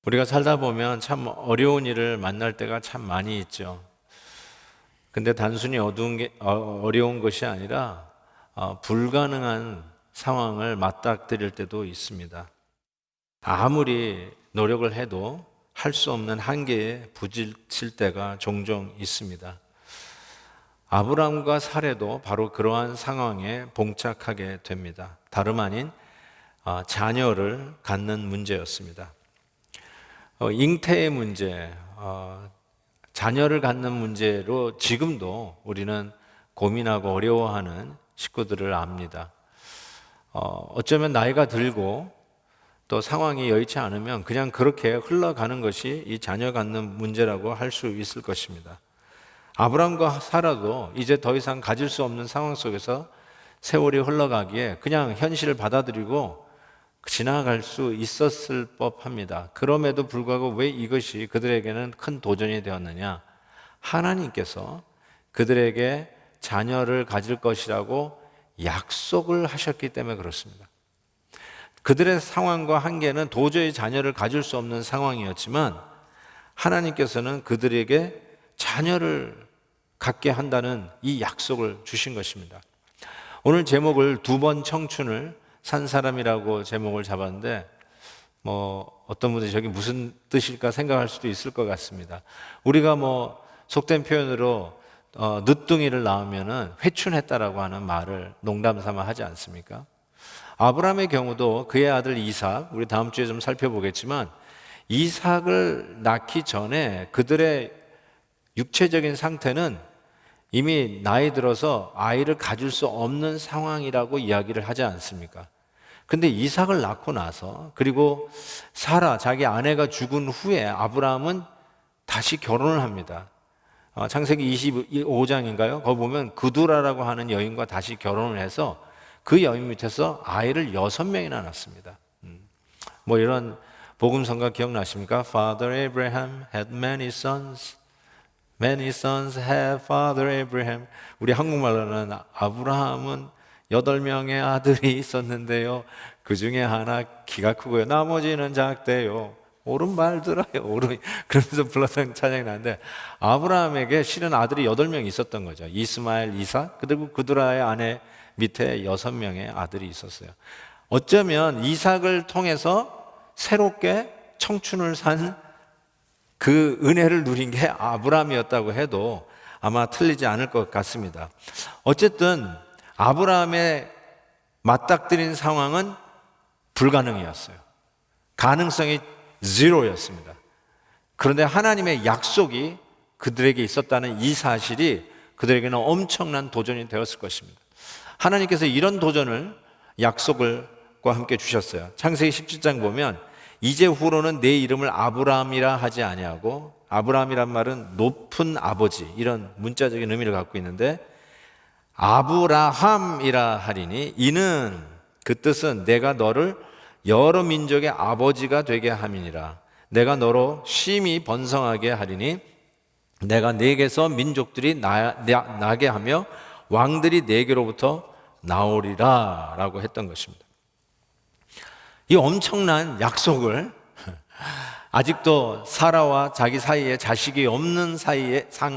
우리가 살다 보면 참 어려운 일을 만날 때가 참 많이 있죠. 근데 단순히 어려운 것이 아니라 불가능한 상황을 맞닥뜨릴 때도 있습니다. 아무리 노력을 해도 할 수 없는 한계에 부딪힐 때가 종종 있습니다. 아브람과 사례도 바로 그러한 상황에 봉착하게 됩니다. 다름 아닌 자녀를 갖는 문제였습니다. 잉태의 문제, 자녀를 갖는 문제로 지금도 우리는 고민하고 어려워하는 식구들을 압니다. 어쩌면 나이가 들고 또 상황이 여의치 않으면 그냥 그렇게 흘러가는 것이 이 자녀 갖는 문제라고 할 수 있을 것입니다. 아브람과 사라도 이제 더 이상 가질 수 없는 상황 속에서 세월이 흘러가기에 그냥 현실을 받아들이고 지나갈 수 있었을 법합니다. 그럼에도 불구하고 왜 이것이 그들에게는 큰 도전이 되었느냐? 하나님께서 그들에게 자녀를 가질 것이라고 약속을 하셨기 때문에 그렇습니다. 그들의 상황과 한계는 도저히 자녀를 가질 수 없는 상황이었지만 하나님께서는 그들에게 자녀를 갖게 한다는 이 약속을 주신 것입니다. 오늘 제목을 2번 청춘을 산 사람이라고 제목을 잡았는데 어떤 분들이 저게 무슨 뜻일까 생각할 수도 있을 것 같습니다. 우리가 속된 표현으로 늦둥이를 낳으면은 회춘했다라고 하는 말을 농담 삼아 하지 않습니까? 아브라함의 경우도 그의 아들 이삭, 우리 다음 주에 좀 살펴보겠지만 이삭을 낳기 전에 그들의 육체적인 상태는 이미 나이 들어서 아이를 가질 수 없는 상황이라고 이야기를 하지 않습니까? 근데 이삭을 낳고 나서 그리고 사라 자기 아내가 죽은 후에 아브라함은 다시 결혼을 합니다. 창세기 25장인가요? 거기 보면 그두라라고 하는 여인과 다시 결혼을 해서 그 여인 밑에서 아이를 6명이나 낳습니다. 이런 복음성가 기억나십니까? Father Abraham had many sons. Many sons have Father Abraham. 우리 한국말로는 아브라함은 8명의 아들이 있었는데요. 그 중에 하나 키가 크고요. 나머지는 작대요. 옳은 말 들어요. 그러면서 불렀던 찬양이 나는데 아브라함에게 실은 아들이 8명 있었던 거죠. 이스마엘, 이삭, 그리고 그두라의 아내 밑에 6명의 아들이 있었어요. 어쩌면 이삭을 통해서 새롭게 청춘을 산 그 은혜를 누린 게 아브라함이었다고 해도 아마 틀리지 않을 것 같습니다. 어쨌든 아브라함의 맞닥뜨린 상황은 불가능이었어요. 가능성이 제로였습니다. 그런데 하나님의 약속이 그들에게 있었다는 이 사실이 그들에게는 엄청난 도전이 되었을 것입니다. 하나님께서 이런 도전을 약속과 함께 주셨어요. 창세기 17장 보면 이제 후로는 내 이름을 아브라함이라 하지 아니하고, 아브라함이란 말은 높은 아버지, 이런 문자적인 의미를 갖고 있는데 아브라함이라 하리니 이는 그 뜻은 내가 너를 여러 민족의 아버지가 되게 함이니라. 내가 너로 심히 번성하게 하리니 내가 네게서 민족들이 나게 하며 왕들이 네게로부터 나오리라 라고 했던 것입니다. 이 엄청난 약속을 아직도 사라와 자기 사이에 자식이 없는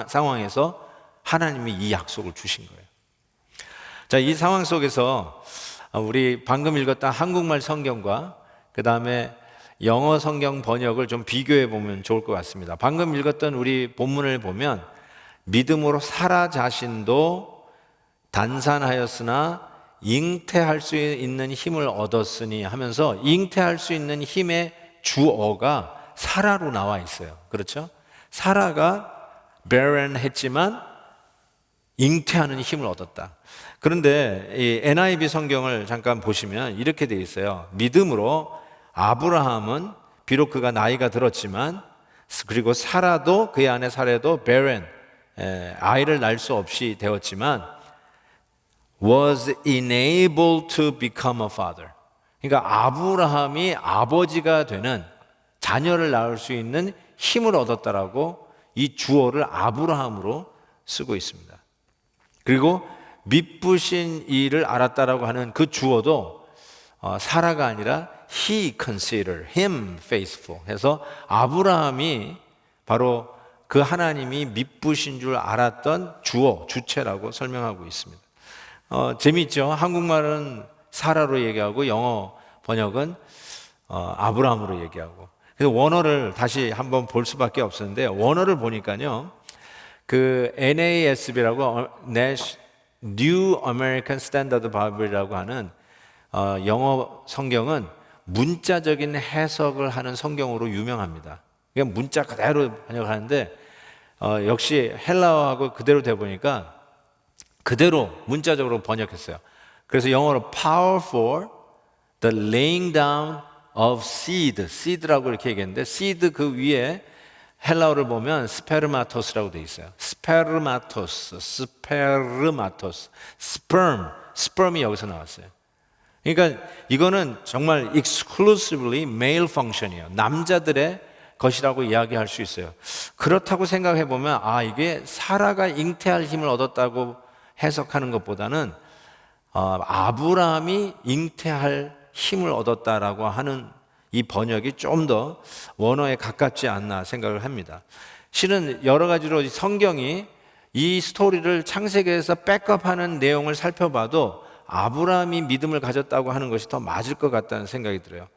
상황에서 하나님이 이 약속을 주신 거예요. 자, 이 상황 속에서 우리 방금 읽었던 한국말 성경과 그 다음에 영어 성경 번역을 좀 비교해 보면 좋을 것 같습니다. 방금 읽었던 우리 본문을 보면 믿음으로 사라 자신도 단산하였으나 잉태할 수 있는 힘을 얻었으니 하면서 잉태할 수 있는 힘의 주어가 사라로 나와 있어요. 그렇죠? 사라가 barren 했지만 잉태하는 힘을 얻었다. 그런데 이 NIV 성경을 잠깐 보시면 이렇게 되어 있어요. 믿음으로 아브라함은 비록 그가 나이가 들었지만 그리고 사라도 그의 아내 사라도 barren, 아이를 낳을 수 없이 되었지만 was enabled to become a father. 그러니까 아브라함이 아버지가 되는 자녀를 낳을 수 있는 힘을 얻었다라고 이 주어를 아브라함으로 쓰고 있습니다. 그리고 미쁘신 일을 알았다라고 하는 그 주어도 사라가 아니라 he considered him faithful 해서 아브라함이 바로 그 하나님이 미쁘신 줄 알았던 주체라고 설명하고 있습니다. 재미있죠? 한국말은 사라로 얘기하고 영어 번역은 아브라함으로 얘기하고. 그래서 원어를 다시 한번 볼 수밖에 없었는데 원어를 보니까요. 그 NASB라고 New American Standard Bible이라고 하는 영어 성경은 문자적인 해석을 하는 성경으로 유명합니다. 그냥 문자 그대로 번역하는데 역시 헬라어하고 그대로 돼 보니까 그대로 문자적으로 번역했어요. 그래서 영어로 power for the laying down of seed라고 이렇게 얘기했는데 seed 그 위에 헬라어를 보면 스페르마토스라고 돼 있어요. sperm이 여기서 나왔어요. 그러니까 이거는 정말 exclusively male function이에요. 남자들의 것이라고 이야기할 수 있어요. 그렇다고 생각해 보면 이게 사라가 잉태할 힘을 얻었다고 해석하는 것보다는 아브라함이 잉태할 힘을 얻었다라고 하는 이 번역이 좀 더 원어에 가깝지 않나 생각을 합니다. 실은 여러 가지로 성경이 이 스토리를 창세기에서 백업하는 내용을 살펴봐도 아브라함이 믿음을 가졌다고 하는 것이 더 맞을 것 같다는 생각이 들어요.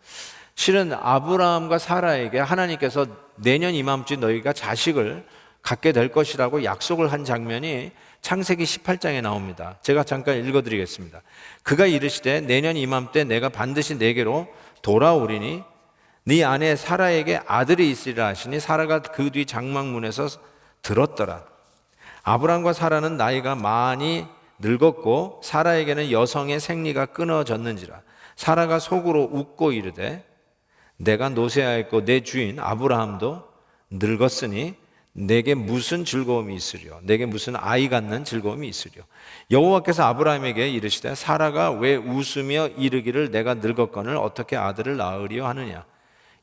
실은 아브라함과 사라에게 하나님께서 내년 이맘쯤 너희가 자식을 갖게 될 것이라고 약속을 한 장면이 창세기 18장에 나옵니다. 제가 잠깐 읽어드리겠습니다. 그가 이르시되 내년 이맘때 내가 반드시 내게로 돌아오리니 네 아내 사라에게 아들이 있으리라 하시니 사라가 그 뒤 장막문에서 들었더라. 아브람과 사라는 나이가 많이 늙었고 사라에게는 여성의 생리가 끊어졌는지라. 사라가 속으로 웃고 이르되 내가 노쇠하였고 내 주인 아브라함도 늙었으니 내게 무슨 즐거움이 있으리요? 내게 무슨 아이 갖는 즐거움이 있으리요? 여호와께서 아브라함에게 이르시되 사라가 왜 웃으며 이르기를 내가 늙었거늘 어떻게 아들을 낳으리요 하느냐?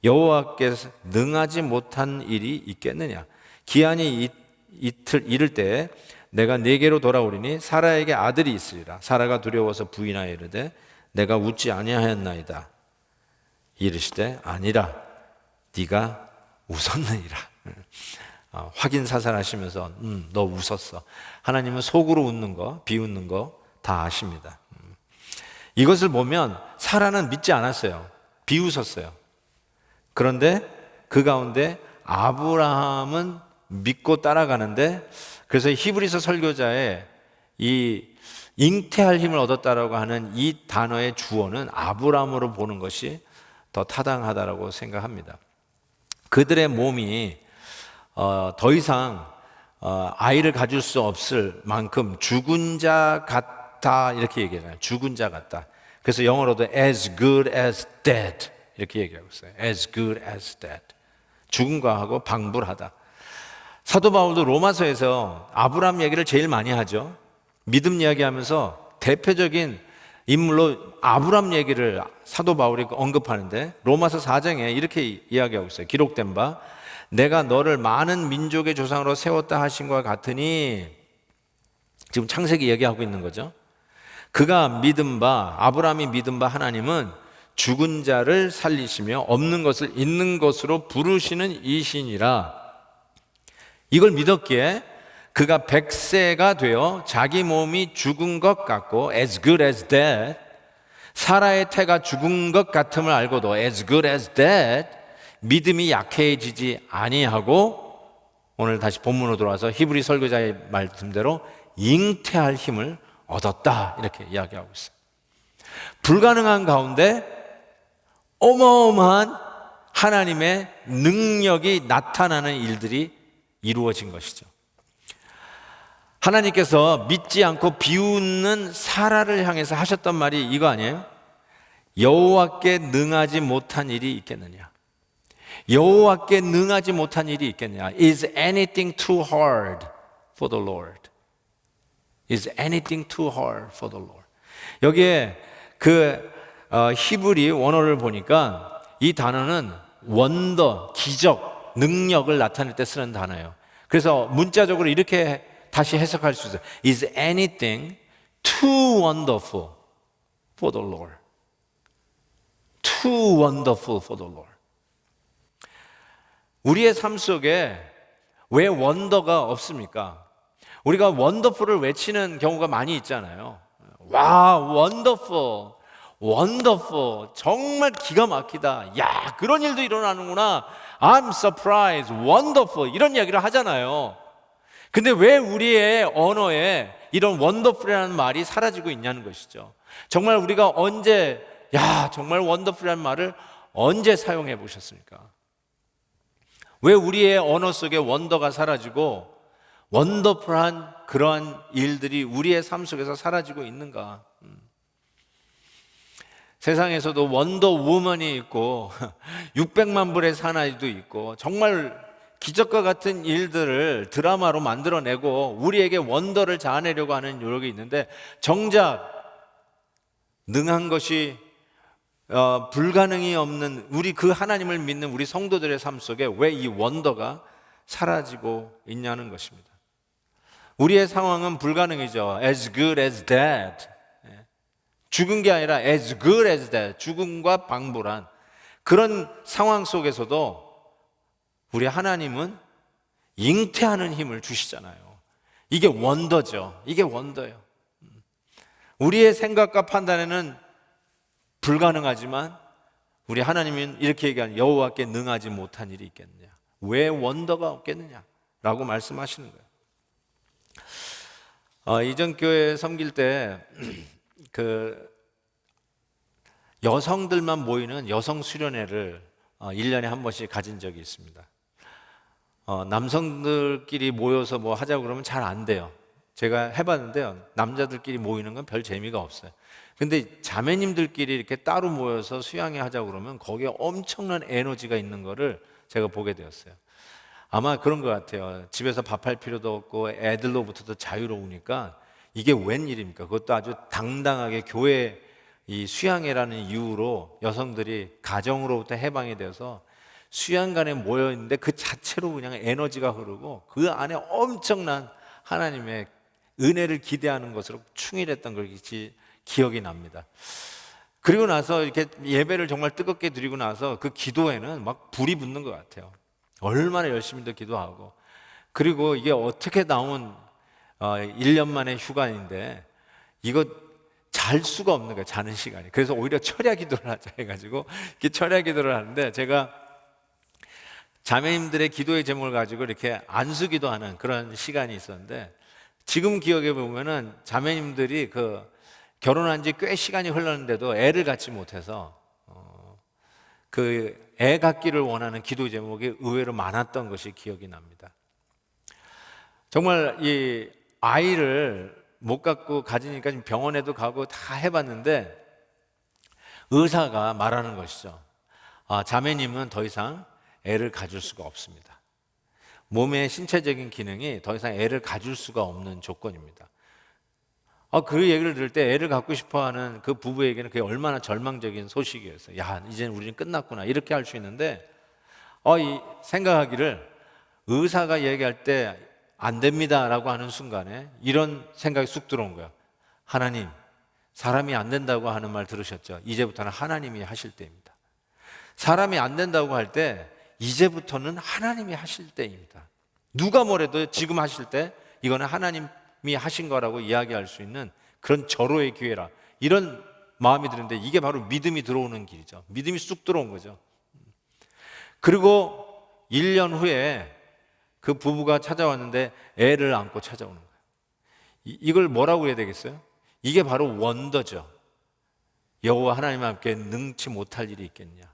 여호와께서 능하지 못한 일이 있겠느냐? 기한이 이를 때에 내가 네게로 돌아오리니 사라에게 아들이 있으리라. 사라가 두려워서 부인하여 이르되 내가 웃지 아니하였나이다. 이르시되 아니라 네가 웃었느니라. 확인 사살하시면서 너 웃었어. 하나님은 속으로 웃는 거, 비웃는 거 다 아십니다. 이것을 보면 사라는 믿지 않았어요. 비웃었어요. 그런데 그 가운데 아브라함은 믿고 따라가는데 그래서 히브리서 설교자의 이 잉태할 힘을 얻었다라고 하는 이 단어의 주어는 아브라함으로 보는 것이 더 타당하다라고 생각합니다. 그들의 몸이 더 이상 아이를 가질 수 없을 만큼 죽은 자 같다 이렇게 얘기해요. 죽은 자 같다. 그래서 영어로도 as good as dead 이렇게 얘기하고 있어요. as good as dead. 죽음과 하고 방불하다. 사도 바울도 로마서에서 아브라함 얘기를 제일 많이 하죠. 믿음 이야기하면서 대표적인 인물로 아브라함 얘기를 사도 바울이 언급하는데 로마서 4장에 이렇게 이야기하고 있어요. 기록된 바 내가 너를 많은 민족의 조상으로 세웠다 하신 것 같으니 지금 창세기 얘기하고 있는 거죠. 그가 믿은 바 아브라함이 믿은 바 하나님은 죽은 자를 살리시며 없는 것을 있는 것으로 부르시는 이신이라. 이걸 믿었기에 그가 100세가 되어 자기 몸이 죽은 것 같고 as good as dead 사라의 태가 죽은 것 같음을 알고도 as good as dead 믿음이 약해지지 아니하고 오늘 다시 본문으로 돌아와서 히브리 설교자의 말씀대로 잉태할 힘을 얻었다 이렇게 이야기하고 있어요. 불가능한 가운데 어마어마한 하나님의 능력이 나타나는 일들이 이루어진 것이죠. 하나님께서 믿지 않고 비웃는 사라를 향해서 하셨던 말이 이거 아니에요? 여호와께 능하지 못한 일이 있겠느냐? 여호와께 능하지 못한 일이 있겠느냐? Is anything too hard for the Lord? Is anything too hard for the Lord? 여기에 히브리 원어를 보니까 이 단어는 원더, 기적, 능력을 나타낼 때 쓰는 단어예요. 그래서 문자적으로 이렇게 다시 해석할 수 있어요. Is anything too wonderful for the Lord? Too too wonderful for the Lord. 우리의 삶 속에 왜 원더가 없습니까? 우리가 원더풀을 외치는 경우가 많이 있잖아요. 와, 원더풀, 원더풀, 정말 기가 막히다. 야, 그런 일도 일어나는구나. I'm surprised, wonderful, 이런 이야기를 하잖아요. 근데 왜 우리의 언어에 이런 원더풀이라는 말이 사라지고 있냐는 것이죠. 정말 우리가 언제, 야, 정말 원더풀이라는 말을 언제 사용해 보셨습니까? 왜 우리의 언어 속에 원더가 사라지고 원더풀한 그러한 일들이 우리의 삶 속에서 사라지고 있는가? 세상에서도 원더 우먼이 있고 600만 불의 사나이도 있고 정말 기적과 같은 일들을 드라마로 만들어내고 우리에게 원더를 자아내려고 하는 노력이 있는데 정작 능한 것이 불가능이 없는 우리 그 하나님을 믿는 우리 성도들의 삶 속에 왜 이 원더가 사라지고 있냐는 것입니다. 우리의 상황은 불가능이죠. As good as dead. 죽은 게 아니라 as good as dead. 죽음과 방불한 그런 상황 속에서도 우리 하나님은 잉태하는 힘을 주시잖아요. 이게 원더죠. 이게 원더예요. 우리의 생각과 판단에는 불가능하지만 우리 하나님은 이렇게 얘기하는 여호와께 능하지 못한 일이 있겠느냐. 왜 원더가 없겠느냐 라고 말씀하시는 거예요. 이전 교회 섬길 때 그 여성들만 모이는 여성 수련회를 1년에 한 번씩 가진 적이 있습니다. 남성들끼리 모여서 뭐 하자고 그러면 잘 안 돼요. 제가 해봤는데요, 남자들끼리 모이는 건 별 재미가 없어요. 근데 자매님들끼리 이렇게 따로 모여서 수양회 하자고 그러면 거기에 엄청난 에너지가 있는 거를 제가 보게 되었어요. 아마 그런 것 같아요. 집에서 밥할 필요도 없고 애들로부터도 자유로우니까 이게 웬일입니까? 그것도 아주 당당하게 교회 이 수양회라는 이유로 여성들이 가정으로부터 해방이 돼서 수양관에 모여 있는데 그 자체로 그냥 에너지가 흐르고 그 안에 엄청난 하나님의 은혜를 기대하는 것으로 충일했던 걸 기억이 납니다. 그리고 나서 이렇게 예배를 정말 뜨겁게 드리고 나서 그 기도에는 막 불이 붙는 것 같아요. 얼마나 열심히도 기도하고. 그리고 이게 어떻게 나온 1년 만에 휴가인데 이거 잘 수가 없는 거예요. 자는 시간이. 그래서 오히려 철야 기도를 하자 해가지고 이렇게 철야 기도를 하는데 제가 자매님들의 기도의 제목을 가지고 이렇게 안수기도 하는 그런 시간이 있었는데 지금 기억해 보면은 자매님들이 그 결혼한 지 꽤 시간이 흘렀는데도 애를 갖지 못해서 그 애 갖기를 원하는 기도 제목이 의외로 많았던 것이 기억이 납니다. 정말 이 아이를 못 갖고 가지니까 병원에도 가고 다 해봤는데 의사가 말하는 것이죠. 자매님은 더 이상 애를 가질 수가 없습니다. 몸의 신체적인 기능이 더 이상 애를 가질 수가 없는 조건입니다. 그 얘기를 들을 때 애를 갖고 싶어하는 그 부부에게는 그게 얼마나 절망적인 소식이었어요. 야, 이제는 우리는 끝났구나 이렇게 할 수 있는데 생각하기를 의사가 얘기할 때 안 됩니다 라고 하는 순간에 이런 생각이 쑥 들어온 거예요. 하나님, 사람이 안 된다고 하는 말 들으셨죠? 이제부터는 하나님이 하실 때입니다. 사람이 안 된다고 할 때 이제부터는 하나님이 하실 때입니다. 누가 뭐래도 지금 하실 때 이거는 하나님이 하신 거라고 이야기할 수 있는 그런 절호의 기회라, 이런 마음이 드는데 이게 바로 믿음이 들어오는 길이죠. 믿음이 쑥 들어온 거죠. 그리고 1년 후에 그 부부가 찾아왔는데 애를 안고 찾아오는 거예요. 이걸 뭐라고 해야 되겠어요? 이게 바로 원더죠. 여호와 하나님 함께 능치 못할 일이 있겠냐.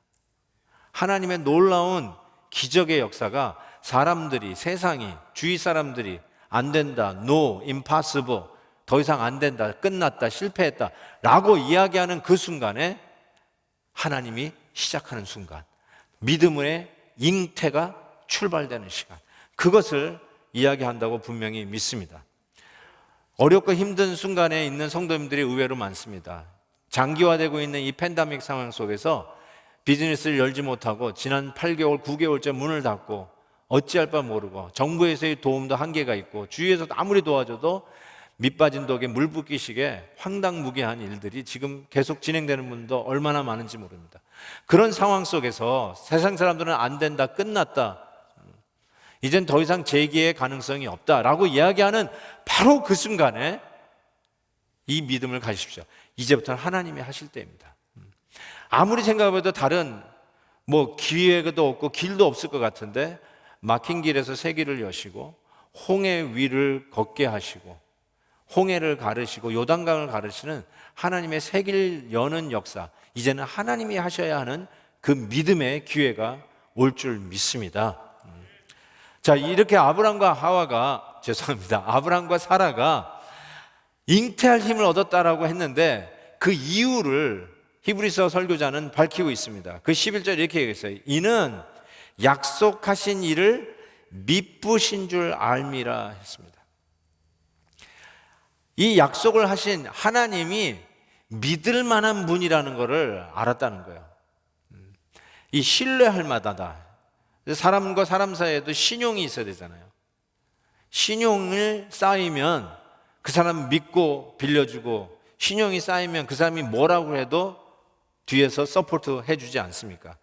하나님의 놀라운 기적의 역사가 사람들이, 세상이, 주위 사람들이 안 된다, no, impossible, 더 이상 안 된다, 끝났다, 실패했다 라고 이야기하는 그 순간에 하나님이 시작하는 순간, 믿음의 잉태가 출발되는 시간, 그것을 이야기한다고 분명히 믿습니다. 어렵고 힘든 순간에 있는 성도님들이 의외로 많습니다. 장기화되고 있는 이 팬데믹 상황 속에서 비즈니스를 열지 못하고 지난 8개월, 9개월째 문을 닫고 어찌할 바 모르고 정부에서의 도움도 한계가 있고 주위에서 아무리 도와줘도 밑 빠진 독에 물 붓기식의 황당무계한 일들이 지금 계속 진행되는 분도 얼마나 많은지 모릅니다. 그런 상황 속에서 세상 사람들은 안 된다, 끝났다, 이젠 더 이상 재기의 가능성이 없다라고 이야기하는 바로 그 순간에 이 믿음을 가지십시오. 이제부터는 하나님이 하실 때입니다. 아무리 생각해도 다른 기회도 없고 길도 없을 것 같은데 막힌 길에서 새 길을 여시고 홍해 위를 걷게 하시고 홍해를 가르시고 요단강을 가르시는 하나님의 새 길 여는 역사, 이제는 하나님이 하셔야 하는 그 믿음의 기회가 올 줄 믿습니다. 자, 이렇게 아브람과 사라가 잉태할 힘을 얻었다라고 했는데 그 이유를 히브리서 설교자는 밝히고 있습니다. 그 11절 이렇게 얘기했어요. 이는 약속하신 이를 미쁘신 줄 알미라 했습니다. 이 약속을 하신 하나님이 믿을 만한 분이라는 것을 알았다는 거예요. 이 신뢰할 만하다. 사람과 사람 사이에도 신용이 있어야 되잖아요. 신용을 쌓이면 그 사람 믿고 빌려주고, 신용이 쌓이면 그 사람이 뭐라고 해도 뒤에서 서포트 해주지 않습니까?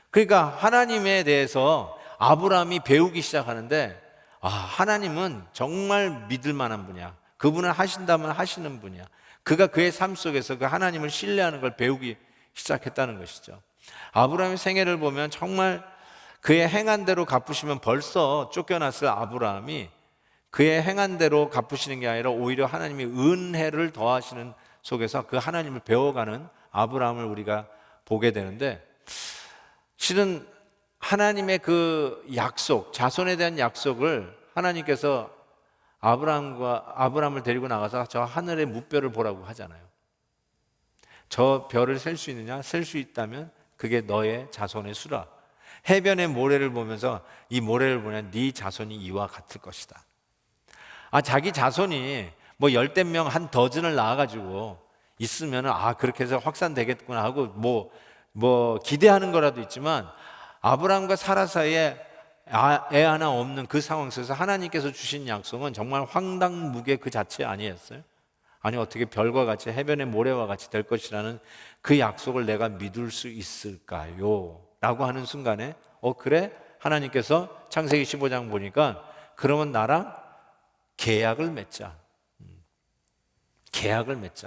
그러니까 하나님에 대해서 아브라함이 배우기 시작하는데, 하나님은 정말 믿을 만한 분이야. 그분을 하신다면 하시는 분이야. 그가 그의 삶 속에서 그 하나님을 신뢰하는 걸 배우기 시작했다는 것이죠. 아브라함의 생애를 보면 정말 그의 행한 대로 갚으시면 벌써 쫓겨났을 아브라함이 그의 행한 대로 갚으시는 게 아니라 오히려 하나님이 은혜를 더하시는 속에서 그 하나님을 배워가는 아브라함을 우리가 보게 되는데, 실은 하나님의 그 약속, 자손에 대한 약속을 하나님께서 아브라함을 데리고 나가서 저 하늘의 무별을 보라고 하잖아요. 저 별을 셀 수 있느냐? 셀 수 있다면 그게 너의 자손의 수라. 해변의 모래를 보면서 이 모래를 보면 네 자손이 이와 같을 것이다. 자기 자손이 열댓 명 한 더즌을 낳아가지고 있으면 그렇게 해서 확산되겠구나 하고 기대하는 거라도 있지만, 아브라함과 사라 사이에 애 하나 없는 그 상황 속에서 하나님께서 주신 약속은 정말 황당무계 그 자체 아니었어요? 아니, 어떻게 별과 같이 해변의 모래와 같이 될 것이라는 그 약속을 내가 믿을 수 있을까요? 라고 하는 순간에 그래? 하나님께서 창세기 15장 보니까 그러면 나랑 계약을 맺자,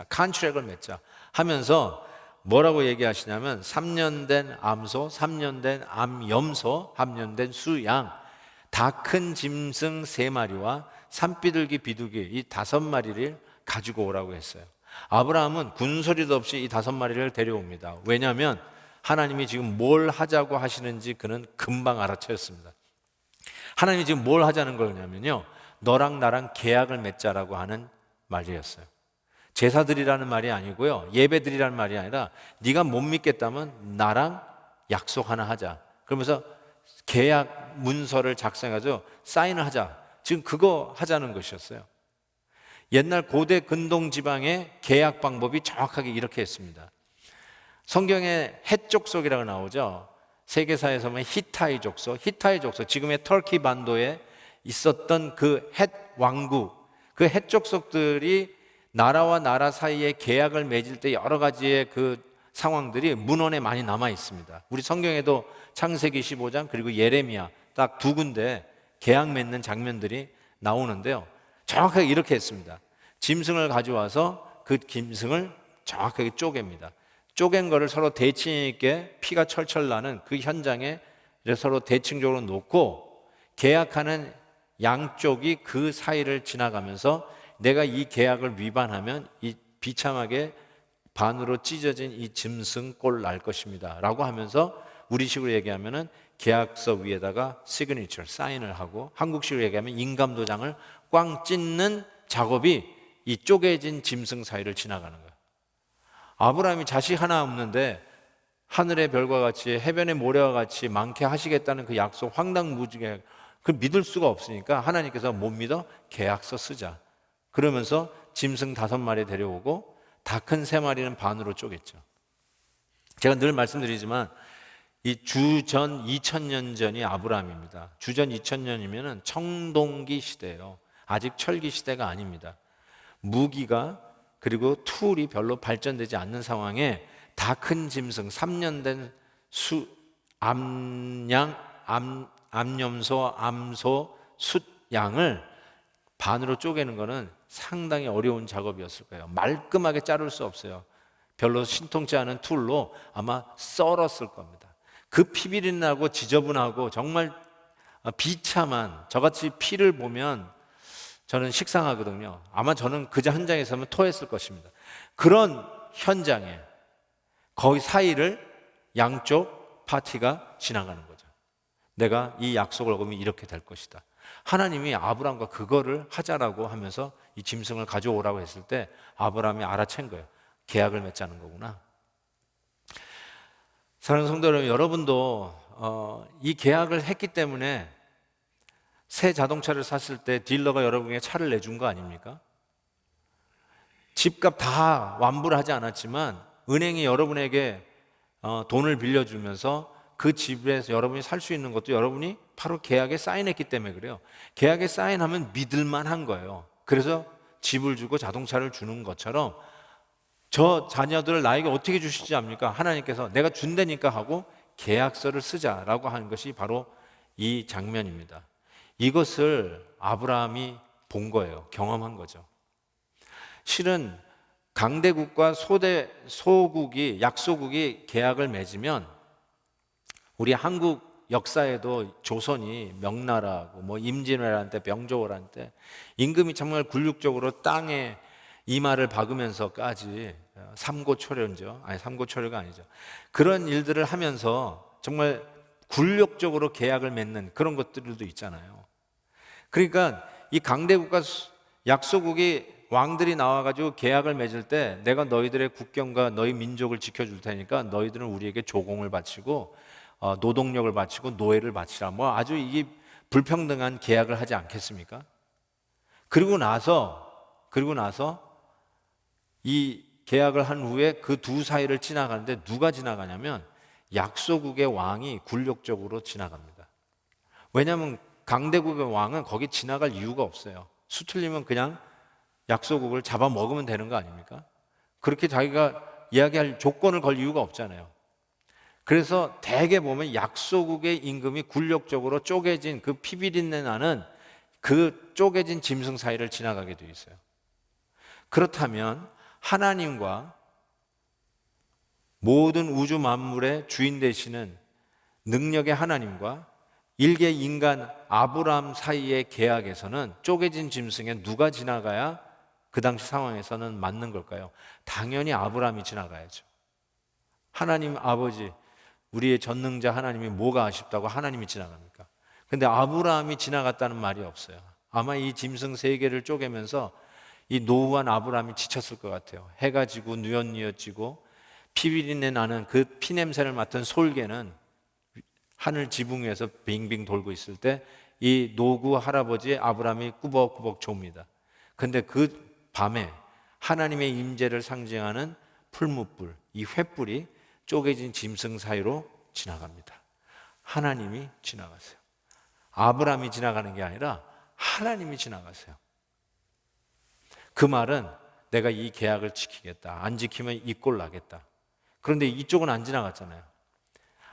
컨트랙을 맺자 하면서 뭐라고 얘기하시냐면 3년 된 암소, 3년 된 암염소, 3년 된 수양, 다 큰 짐승 3마리와 산비둘기 비둘기 이 5마리를 가지고 오라고 했어요. 아브라함은 군소리도 없이 이 5마리를 데려옵니다. 왜냐하면 하나님이 지금 뭘 하자고 하시는지 그는 금방 알아채었습니다. 하나님이 지금 뭘 하자는 거냐면요, 너랑 나랑 계약을 맺자라고 하는 말이었어요. 제사드리라는 말이 아니고요, 예배드리라는 말이 아니라 네가 못 믿겠다면 나랑 약속 하나 하자. 그러면서 계약 문서를 작성해서 사인을 하자. 지금 그거 하자는 것이었어요. 옛날 고대 근동 지방의 계약 방법이 정확하게 이렇게 했습니다. 성경에 헷 족속이라고 나오죠. 세계사에서 보면 히타이 족속, 지금의 터키 반도에 있었던 그 헷 왕국, 그 헷 족속들이 나라와 나라 사이에 계약을 맺을 때 여러 가지의 그 상황들이 문헌에 많이 남아 있습니다. 우리 성경에도 창세기 15장 그리고 예레미야 딱 2군데 계약 맺는 장면들이 나오는데요, 정확하게 이렇게 했습니다. 짐승을 가져와서 그 짐승을 정확하게 쪼갭니다. 쪼갠 거를 서로 대칭 있게 피가 철철 나는 그 현장에 서로 대칭적으로 놓고, 계약하는 양쪽이 그 사이를 지나가면서 내가 이 계약을 위반하면 이 비참하게 반으로 찢어진 이 짐승 꼴 날 것입니다 라고 하면서, 우리식으로 얘기하면 계약서 위에다가 시그니처, 사인을 하고, 한국식으로 얘기하면 인감도장을 꽝 찢는 작업이 이 쪼개진 짐승 사이를 지나가는 거예요. 아브라함이 자식 하나 없는데 하늘의 별과 같이 해변의 모래와 같이 많게 하시겠다는 그 약속, 황당무계하게 그 믿을 수가 없으니까 하나님께서 못 믿어? 계약서 쓰자. 그러면서 짐승 5마리 데려오고 다 큰 3마리는 반으로 쪼갰죠. 제가 늘 말씀드리지만 이 주전 2000년 전이 아브라함입니다. 주전 2000년이면 청동기 시대예요. 아직 철기 시대가 아닙니다. 무기가 그리고 툴이 별로 발전되지 않는 상황에 다 큰 짐승 3년 된 암염소, 암소, 숫양을 반으로 쪼개는 것은 상당히 어려운 작업이었을 거예요. 말끔하게 자를 수 없어요. 별로 신통치 않은 툴로 아마 썰었을 겁니다. 그 피비린나고 지저분하고 정말 비참한 저같이 피를 보면 저는 식상하거든요. 아마 저는 그 현장에서는 토했을 것입니다. 그런 현장에 거기 사이를 양쪽 파티가 지나가는 거죠. 내가 이 약속을 어기면 이렇게 될 것이다. 하나님이 아브라함과 그거를 하자라고 하면서 이 짐승을 가져오라고 했을 때 아브라함이 알아챈 거예요. 계약을 맺자는 거구나. 사랑하는 성도 여러분, 여러분도 이 계약을 했기 때문에 새 자동차를 샀을 때 딜러가 여러분에게 차를 내준 거 아닙니까? 집값 다 완부를 하지 않았지만 은행이 여러분에게 돈을 빌려주면서 그 집에서 여러분이 살 수 있는 것도 여러분이 바로 계약에 사인했기 때문에 그래요. 계약에 사인하면 믿을만한 거예요. 그래서 집을 주고 자동차를 주는 것처럼 저 자녀들을 나에게 어떻게 주시지 않습니까? 하나님께서 내가 준다니까 하고 계약서를 쓰자라고 하는 것이 바로 이 장면입니다. 이것을 아브라함이 본 거예요. 경험한 거죠. 실은 강대국과 소국이 약소국이 계약을 맺으면 우리 한국 역사에도 조선이 명나라고 뭐 임진왜란 때 병조호란 때 임금이 정말 굴욕적으로 땅에 이마를 박으면서까지 삼고초려죠. 아니 삼고초려가 아니죠. 그런 일들을 하면서 정말 굴욕적으로 계약을 맺는 그런 것들도 있잖아요. 그러니까 이 강대국과 약소국이 왕들이 나와가지고 계약을 맺을 때 내가 너희들의 국경과 너희 민족을 지켜줄 테니까 너희들은 우리에게 조공을 바치고 노동력을 바치고 노예를 바치라. 뭐 아주 이게 불평등한 계약을 하지 않겠습니까? 그리고 나서 이 계약을 한 후에 그 두 사이를 지나가는데 누가 지나가냐면 약소국의 왕이 굴욕적으로 지나갑니다. 왜냐하면 강대국의 왕은 거기 지나갈 이유가 없어요. 수틀리면 그냥 약소국을 잡아먹으면 되는 거 아닙니까? 그렇게 자기가 이야기할 조건을 걸 이유가 없잖아요. 그래서 대개 보면 약소국의 임금이 굴욕적으로 쪼개진 그 피비린내 나는 그 쪼개진 짐승 사이를 지나가게 돼 있어요. 그렇다면 하나님과 모든 우주 만물의 주인 되시는 능력의 하나님과 일개 인간 아브라함 사이의 계약에서는 쪼개진 짐승에 누가 지나가야 그 당시 상황에서는 맞는 걸까요? 당연히 아브라함이 지나가야죠. 하나님 아버지, 우리의 전능자 하나님이 뭐가 아쉽다고 하나님이 지나갑니까? 근데 아브라함이 지나갔다는 말이 없어요. 아마 이 짐승 세 개를 쪼개면서 이 노후한 아브라함이 지쳤을 것 같아요. 해가 지고 뉘엿뉘엿 지고 피비린내 나는 그 피냄새를 맡은 솔개는 하늘 지붕 위에서 빙빙 돌고 있을 때 이 노구 할아버지 아브라함이 꾸벅꾸벅 좁니다. 근데 그 밤에 하나님의 임재를 상징하는 풀무불, 이 횃불이 쪼개진 짐승 사이로 지나갑니다. 하나님이 지나가세요. 아브라함이 지나가는 게 아니라 하나님이 지나가세요. 그 말은 내가 이 계약을 지키겠다. 안 지키면 이 꼴 나겠다. 그런데 이쪽은 안 지나갔잖아요.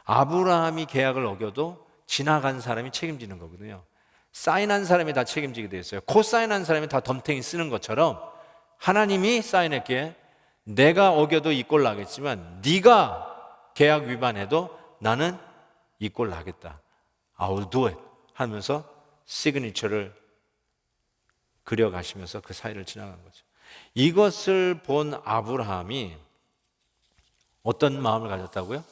아브라함이 계약을 어겨도 지나간 사람이 책임지는 거거든요. 사인한 사람이 다 책임지게 돼 있어요. 코사인한 사람이 다 덤탱이 쓰는 것처럼 하나님이 사인했기에 내가 어겨도 이 꼴 나겠지만 네가 계약 위반해도 나는 이 꼴 나겠다. I will do it 하면서 시그니처를 그려가시면서 그 사이를 지나간 거죠. 이것을 본 아브라함이 어떤 마음을 가졌다고요?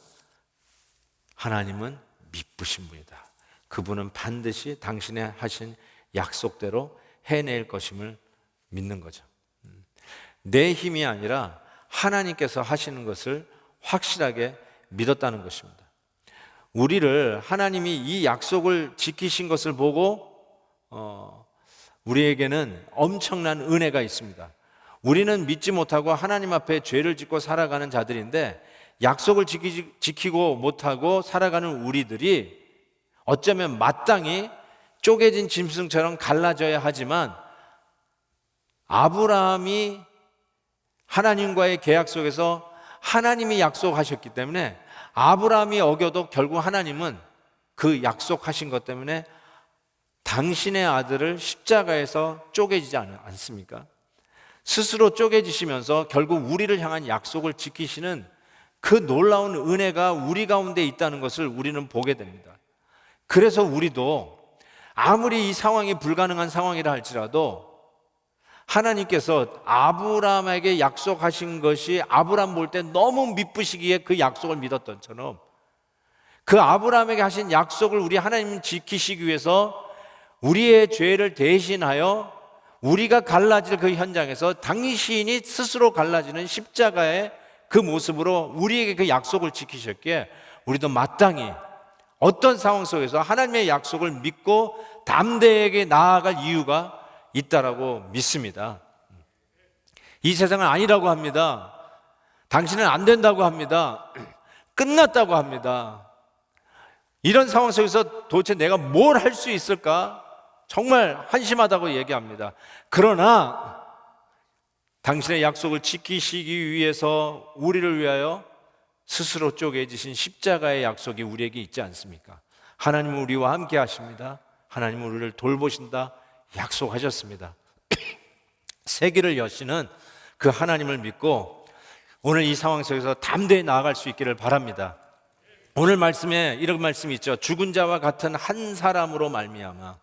하나님은 미쁘신 분이다. 그분은 반드시 당신의 하신 약속대로 해낼 것임을 믿는 거죠. 내 힘이 아니라 하나님께서 하시는 것을 확실하게 믿었다는 것입니다. 우리를 하나님이 이 약속을 지키신 것을 보고 우리에게는 엄청난 은혜가 있습니다. 우리는 믿지 못하고 하나님 앞에 죄를 짓고 살아가는 자들인데 약속을 지키고 못하고 살아가는 우리들이 어쩌면 마땅히 쪼개진 짐승처럼 갈라져야 하지만 아브라함이 하나님과의 계약 속에서 하나님이 약속하셨기 때문에 아브라함이 어겨도 결국 하나님은 그 약속하신 것 때문에 당신의 아들을 십자가에서 쪼개지지 않습니까? 스스로 쪼개지시면서 결국 우리를 향한 약속을 지키시는 그 놀라운 은혜가 우리 가운데 있다는 것을 우리는 보게 됩니다. 그래서 우리도 아무리 이 상황이 불가능한 상황이라 할지라도 하나님께서 아브라함에게 약속하신 것이 아브라함 볼 때 너무 미쁘시기에 그 약속을 믿었던 처럼 그 아브라함에게 하신 약속을 우리 하나님 지키시기 위해서 우리의 죄를 대신하여 우리가 갈라질 그 현장에서 당신이 스스로 갈라지는 십자가의 그 모습으로 우리에게 그 약속을 지키셨기에 우리도 마땅히 어떤 상황 속에서 하나님의 약속을 믿고 담대하게 나아갈 이유가 있다라고 믿습니다. 이 세상은 아니라고 합니다. 당신은 안 된다고 합니다. 끝났다고 합니다. 이런 상황 속에서 도대체 내가 뭘 할 수 있을까? 정말 한심하다고 얘기합니다. 그러나 당신의 약속을 지키시기 위해서 우리를 위하여 스스로 쪼개지신 십자가의 약속이 우리에게 있지 않습니까? 하나님은 우리와 함께 하십니다. 하나님은 우리를 돌보신다 약속하셨습니다. 세계를 여시는 그 하나님을 믿고 오늘 이 상황 속에서 담대히 나아갈 수 있기를 바랍니다. 오늘 말씀에 이런 말씀이 있죠. 죽은 자와 같은 한 사람으로 말미암아.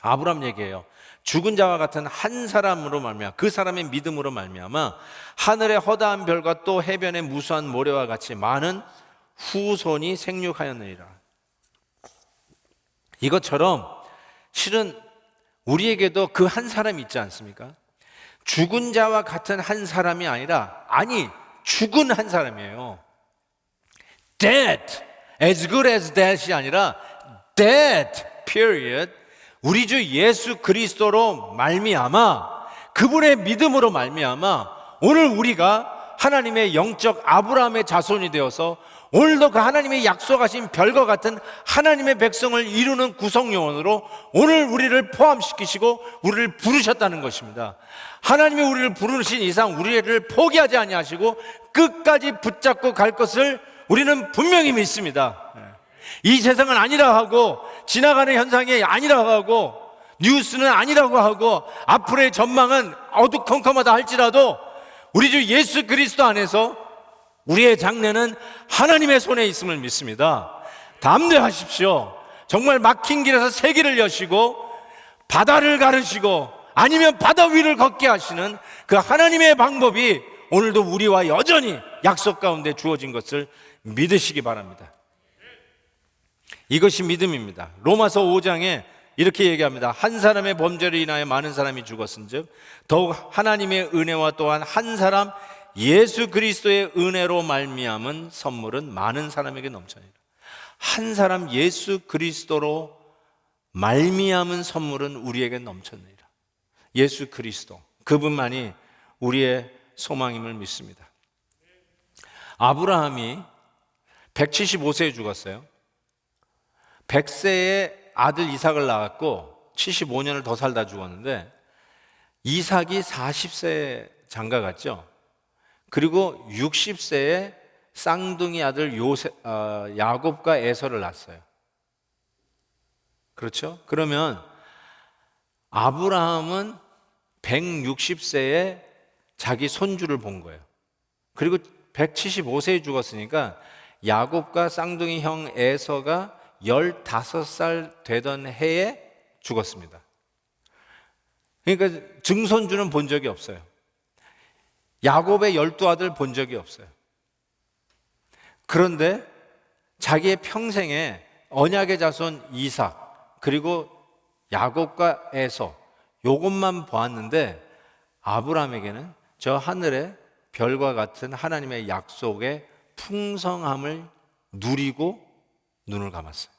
아브라함 얘기해요. 죽은 자와 같은 한 사람으로 말미암아, 그 사람의 믿음으로 말미암아 하늘의 허다한 별과 또 해변의 무수한 모래와 같이 많은 후손이 생육하였느니라. 이것처럼 실은 우리에게도 그 한 사람이 있지 않습니까? 죽은 자와 같은 한 사람이 아니라 죽은 한 사람이에요. Dead, as good as dead이 아니라 dead, period. 우리 주 예수 그리스도로 말미암아, 그분의 믿음으로 말미암아 오늘 우리가 하나님의 영적 아브라함의 자손이 되어서 오늘도 그 하나님의 약속하신 별과 같은 하나님의 백성을 이루는 구성요원으로 오늘 우리를 포함시키시고 우리를 부르셨다는 것입니다. 하나님이 우리를 부르신 이상 우리를 포기하지 아니하시고 끝까지 붙잡고 갈 것을 우리는 분명히 믿습니다. 이 세상은 아니라 하고 지나가는 현상이 아니라 하고 뉴스는 아니라고 하고 앞으로의 전망은 어두컴컴하다 할지라도 우리 주 예수 그리스도 안에서 우리의 장래는 하나님의 손에 있음을 믿습니다. 담대하십시오. 정말 막힌 길에서 새 길을 여시고 바다를 가르시고 아니면 바다 위를 걷게 하시는 그 하나님의 방법이 오늘도 우리와 여전히 약속 가운데 주어진 것을 믿으시기 바랍니다. 이것이 믿음입니다. 로마서 5장에 이렇게 얘기합니다. 한 사람의 범죄로 인하여 많은 사람이 죽었은즉 더욱 하나님의 은혜와 또한 한 사람 예수 그리스도의 은혜로 말미암은 선물은 많은 사람에게 넘쳐니라. 한 사람 예수 그리스도로 말미암은 선물은 우리에게 넘쳐니라. 예수 그리스도, 그분만이 우리의 소망임을 믿습니다. 아브라함이 175세에 죽었어요. 100세에 아들 이삭을 낳았고 75년을 더 살다 죽었는데 이삭이 40세에 장가갔죠. 그리고 60세에 쌍둥이 아들 야곱과 에서를 낳았어요. 그렇죠? 그러면 아브라함은 160세에 자기 손주를 본 거예요. 그리고 175세에 죽었으니까 야곱과 쌍둥이 형 에서가 15살 되던 해에 죽었습니다. 그러니까 증손주는 본 적이 없어요. 야곱의 12아들 본 적이 없어요. 그런데 자기의 평생에 언약의 자손 이삭 그리고 야곱과 에서 요것만 보았는데 아브라함에게는 저 하늘의 별과 같은 하나님의 약속의 풍성함을 누리고 눈을 감았어요.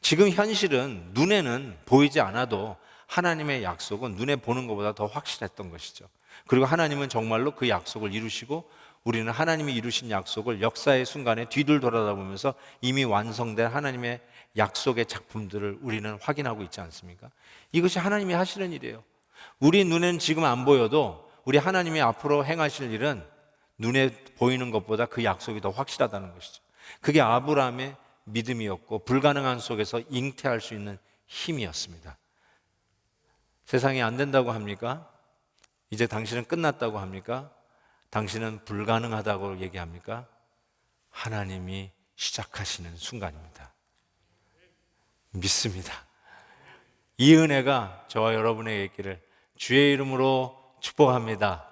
지금 현실은 눈에는 보이지 않아도 하나님의 약속은 눈에 보는 것보다 더 확실했던 것이죠. 그리고 하나님은 정말로 그 약속을 이루시고 우리는 하나님이 이루신 약속을 역사의 순간에 뒤를 돌아다보면서 이미 완성된 하나님의 약속의 작품들을 우리는 확인하고 있지 않습니까? 이것이 하나님이 하시는 일이에요. 우리 눈에는 지금 안 보여도 우리 하나님이 앞으로 행하실 일은 눈에 보이는 것보다 그 약속이 더 확실하다는 것이죠. 그게 아브라함의 믿음이었고 불가능한 속에서 잉태할 수 있는 힘이었습니다. 세상이 안 된다고 합니까? 이제 당신은 끝났다고 합니까? 당신은 불가능하다고 얘기합니까? 하나님이 시작하시는 순간입니다. 믿습니다. 이 은혜가 저와 여러분에게 있기를 주의 이름으로 축복합니다.